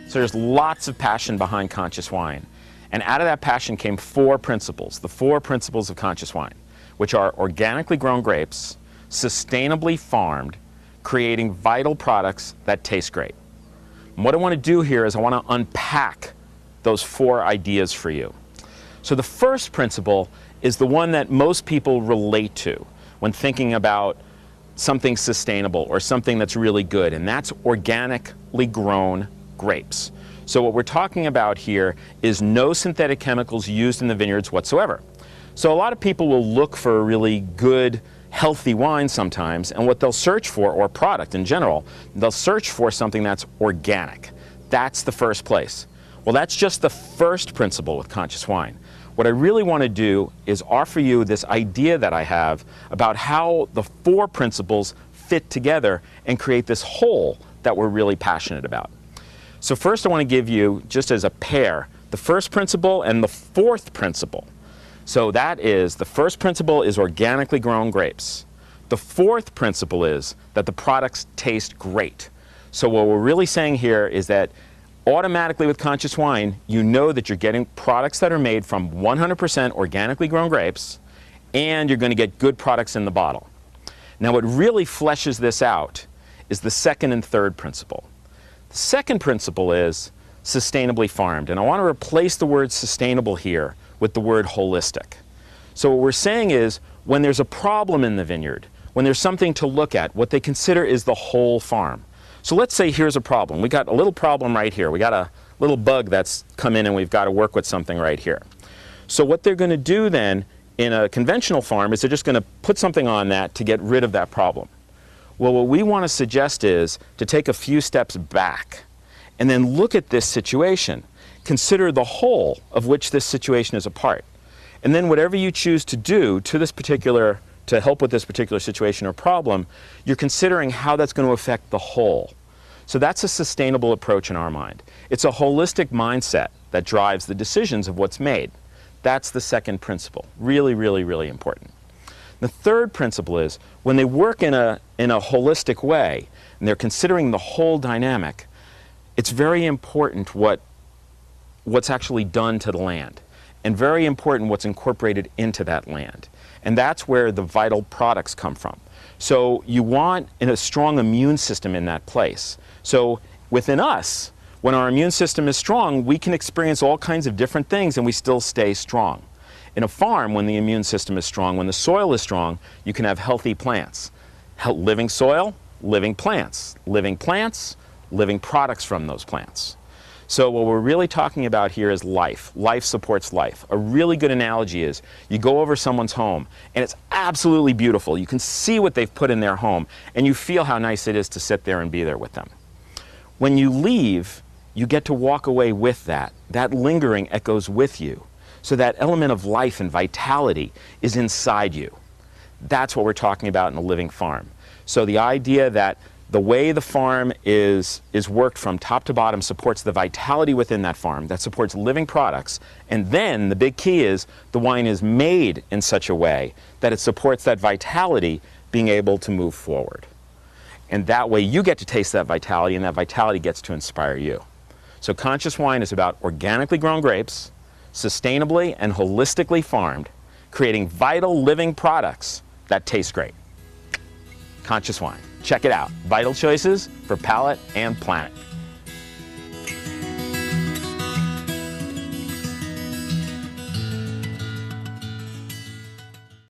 So there's lots of passion behind conscious wine. And out of that passion came four principles, the four principles of conscious wine, which are organically grown grapes, sustainably farmed, creating vital products that taste great. And what I want to do here is I want to unpack those four ideas for you. So the first principle is the one that most people relate to when thinking about something sustainable or something that's really good, and that's organically grown grapes. So what we're talking about here is no synthetic chemicals used in the vineyards whatsoever. So a lot of people will look for a really good, healthy wine sometimes, and what they'll search for, or product in general, they'll search for something that's organic. That's the first place. Well, that's just the first principle with conscious wine. What I really want to do is offer you this idea that I have about how the four principles fit together and create this whole that we're really passionate about. So first I want to give you, just as a pair, the first principle and the fourth principle. So that is, the first principle is organically grown grapes. The fourth principle is that the products taste great. So what we're really saying here is that automatically with conscious wine, you know that you're getting products that are made from 100% organically grown grapes, and you're going to get good products in the bottle. Now what really fleshes this out is the second and third principle. The second principle is sustainably farmed, and I want to replace the word sustainable here with the word holistic. So what we're saying is, when there's a problem in the vineyard, when there's something to look at, what they consider is the whole farm. So let's say here's a problem. We got a little problem right here. We got a little bug that's come in and we've got to work with something right here. So what they're going to do then in a conventional farm is they're just going to put something on that to get rid of that problem. Well, what we want to suggest is to take a few steps back and then look at this situation. Consider the whole of which this situation is a part. And then whatever you choose to do to this particular, to help with this particular situation or problem, you're considering how that's going to affect the whole. So that's a sustainable approach in our mind. It's a holistic mindset that drives the decisions of what's made. That's the second principle. Really, really, really important. The third principle is, when they work in a holistic way, and they're considering the whole dynamic, it's very important what's actually done to the land, and very important what's incorporated into that land. And that's where the vital products come from. So you want a strong immune system in that place. So within us, when our immune system is strong, we can experience all kinds of different things and we still stay strong. In a farm, when the immune system is strong, when the soil is strong, you can have healthy plants. Living soil, living plants. Living plants, living products from those plants. So what we're really talking about here is life. Life supports life. A really good analogy is, you go over someone's home and it's absolutely beautiful. You can see what they've put in their home and you feel how nice it is to sit there and be there with them. When you leave, you get to walk away with that. That lingering echoes with you. So that element of life and vitality is inside you. That's what we're talking about in a living farm. So the idea that the way the farm is worked from top to bottom supports the vitality within that farm, that supports living products, and then the big key is the wine is made in such a way that it supports that vitality being able to move forward. And that way you get to taste that vitality, and that vitality gets to inspire you. So conscious wine is about organically grown grapes, sustainably and holistically farmed, creating vital living products that taste great. Conscious wine. Check it out. Vital choices for palate and planet.